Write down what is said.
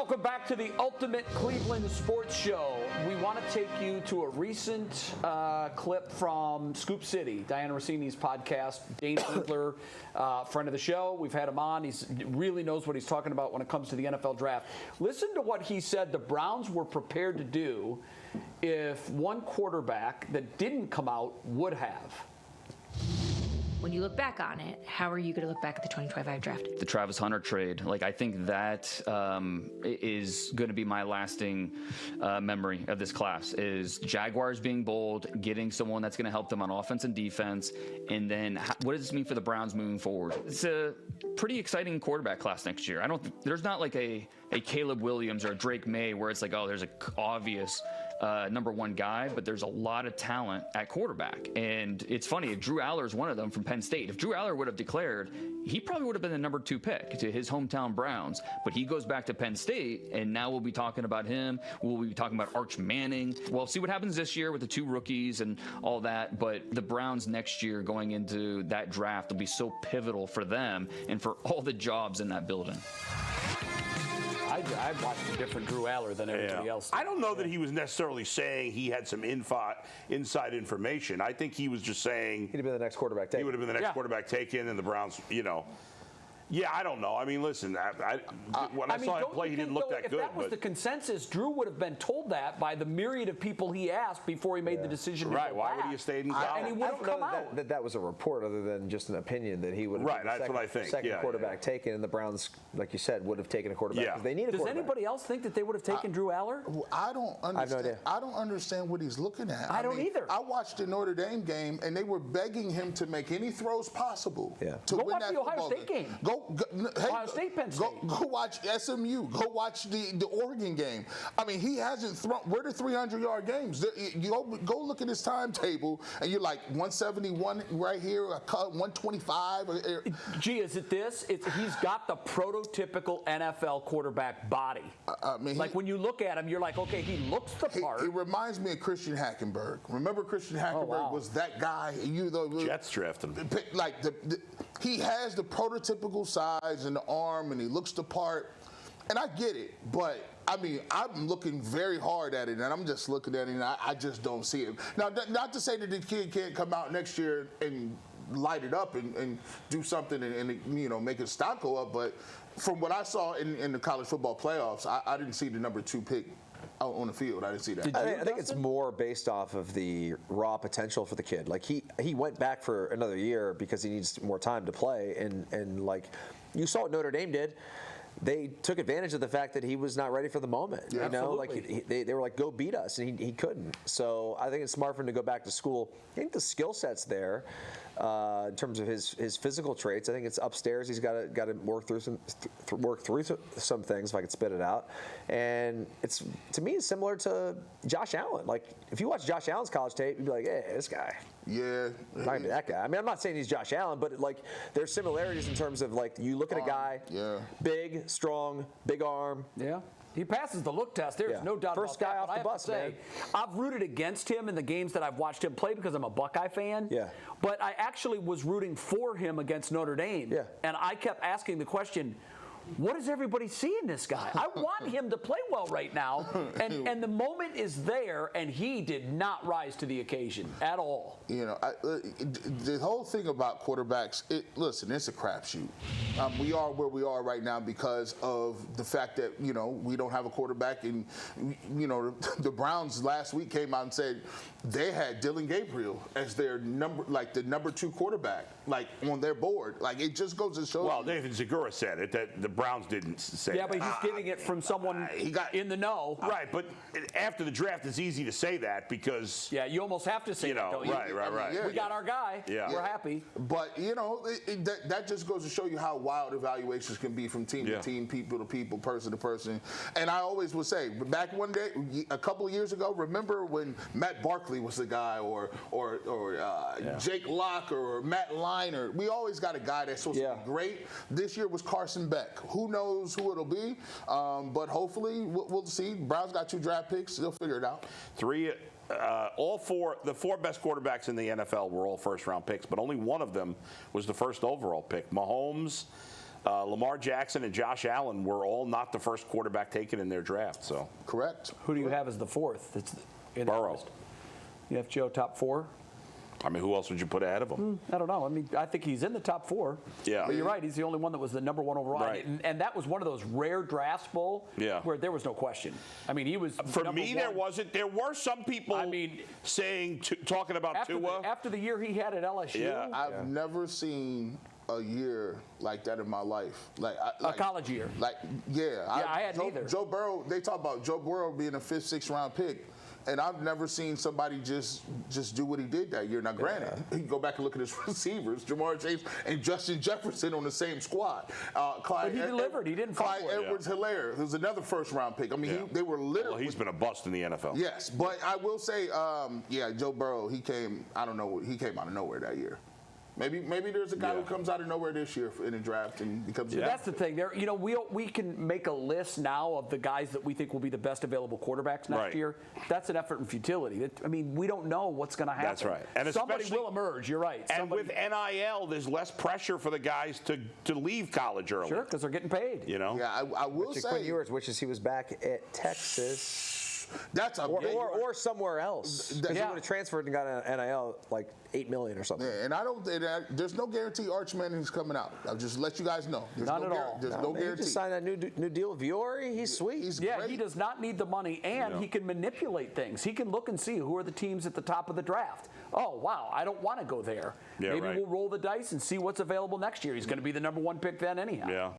Welcome back to the Ultimate Cleveland Sports Show. We want to take you to a recent clip from Scoop City, Diana Rossini's podcast. Dane Brugler, friend of the show. We've had him on. He really knows what he's talking about when it comes to the NFL draft. Listen to what he said the Browns were prepared to do if one quarterback that didn't come out would have. When you look back on it, how are you going to look back at the 2025 draft? The Travis Hunter trade, I think that is going to be my lasting memory of this class, is Jaguars being bold, getting someone that's going to help them on offense and defense, and then what does this mean for the Browns moving forward? It's a pretty exciting quarterback class next year. There's not like a Caleb Williams or a Drake May where it's like, oh, there's an obvious number one guy, but there's a lot of talent at quarterback. And it's funny, Drew Allar is one of them from Penn State. If Drew Allar would have declared, he probably would have been the number 2 pick to his hometown Browns. But he goes back to Penn State, and now we'll be talking about him. We'll be talking about Arch Manning. We'll see what happens this year with the 2 rookies and all that. But the Browns next year going into that draft will be so pivotal for them and for all the jobs in that building. I watched a different Drew Allar than everybody else did. I don't know that he was necessarily saying he had some inside information. I think he was just saying he'd have been the next quarterback taken. He would have been the next quarterback taken, and the Browns, Yeah, I don't know. I mean, listen, when I saw him play, he didn't look that good. If that was the consensus, Drew would have been told that by the myriad of people he asked before he made the decision to go Why back. would he have stayed in college? And he would have come out. That was a report other than just an opinion that he would have been the second quarterback taken, and the Browns, like you said, would have taken a quarterback because they need a quarterback. Does anybody else think that they would have taken Drew Allar? I don't understand. I have no idea. I don't understand what he's looking at. I don't either. I watched the Notre Dame game, and they were begging him to make any throws possible to go win watch that the Ohio State game. Ohio State, Penn State. Go watch SMU. Go watch the Oregon game. I mean, he hasn't thrown. Where the 300-yard games? You go look at his timetable, and you're like 171 right here, 125. Gee, is it this? He's got the prototypical NFL quarterback body. I mean, when you look at him, you're like, okay, he looks the part. He reminds me of Christian Hackenberg. Remember, Christian Hackenberg was that guy. Jets drafted him. He has the prototypical size and the arm, and he looks the part. And I get it, but I mean, I'm looking very hard at it, and I'm just looking at it, and I just don't see it. Now, not to say that the kid can't come out next year and light it up and do something and make his stock go up, but from what I saw in the college football playoffs, I didn't see the number 2 pick out on the field. I didn't see that. I think it's more based off of the raw potential for the kid. Like he went back for another year because he needs more time to play, and like you saw what Notre Dame did. They took advantage of the fact that he was not ready for the moment. Yeah, they were like, go beat us, and he couldn't. So I think it's smart for him to go back to school. I think the skill set's there in terms of his physical traits. I think it's upstairs. He's got to work through some things, if I could spit it out. And to me, it's similar to Josh Allen. Like if you watch Josh Allen's college tape, you'd be like, hey, this guy. Yeah. Not gonna be that guy. I mean, I'm not saying he's Josh Allen, but there's similarities in terms of you look at a guy, big, strong, big arm. Yeah. He passes the look test. There's no doubt First about guy that. off the bus, man. I've rooted against him in the games that I've watched him play because I'm a Buckeye fan. Yeah. But I actually was rooting for him against Notre Dame. Yeah. And I kept asking the question, what does everybody see in this guy? I want him to play well right now. And the moment is there, and he did not rise to the occasion at all. The whole thing about quarterbacks, listen, it's a crapshoot. We are where we are right now because of the fact that, we don't have a quarterback. And, the Browns last week came out and said they had Dylan Gabriel as their the number 2 quarterback, on their board. It just goes to show. Well, Nathan Segura said it, that the Browns didn't say Yeah, but he's getting it from someone in the know. Right, but after the draft, it's easy to say that because... Yeah, you almost have to say that, don't you? Right. We got our guy. Yeah. We're happy. But, that just goes to show you how wild evaluations can be from team to team, people to people, person to person. And I always would say, back one day, a couple of years ago, remember when Matt Barkley was the guy or Jake Locke or Matt Leinart? We always got a guy that's supposed to be great. This year was Carson Beck. Who knows who it'll be? But hopefully we'll see. Browns got 2 draft picks. They'll figure it out. The 4 best quarterbacks in the NFL were all first-round picks, but only one of them was the first overall pick. Mahomes, Lamar Jackson and Josh Allen were all not the first quarterback taken in their draft. So Correct. Who do you have as the fourth? It's in Burrow. the list. You have Joe top 4? I mean, who else would you put ahead of him? I don't know. I mean, I think he's in the top 4. Yeah. But you're right. He's the only one that was the number 1 overall. Right. And that was one of those rare drafts, Bull, Yeah. where there was no question. I mean, he was For number me, 1. there wasn't. There were some people saying, talking about Tua. After the year he had at LSU. Yeah. I've never seen a year like that in my life. A college year. I had neither. Joe Burrow, they talk about Joe Burrow being a 5th, 6th round pick. And I've never seen somebody just do what he did that year. Now, granted, you can go back and look at his receivers, Jamar Chase and Justin Jefferson on the same squad. But he delivered. He didn't Clyde fumble. Edwards-Helaire, who's another first-round pick. I mean, they were literally. Well, he's been a bust in the NFL. Yes, but I will say, Joe Burrow, he came out of nowhere that year. Maybe there's a guy who comes out of nowhere this year in the draft and becomes. Yeah. That's the thing. There, we can make a list now of the guys that we think will be the best available quarterbacks next year. That's an effort in futility. I mean, we don't know what's going to happen. That's right. And somebody will emerge. You're right. And with NIL, there's less pressure for the guys to leave college early. Sure, because they're getting paid. Yeah, I will say. Quinn Ewers wishes he was back at Texas. That's a or somewhere else. He would have transferred and got an NIL like $8 million or something. Yeah, and there's no guarantee Arch Manning's coming out. I'll just let you guys know. There's Not at all. There's no guarantee. He just signed that new deal with Viore. He's sweet. He's Yeah, great. he does not need the money, and he can manipulate things. He can look and see who are the teams at the top of the draft. Oh, wow, I don't want to go there. Yeah, Maybe we'll roll the dice and see what's available next year. He's going to be the number 1 pick then anyhow. Yeah.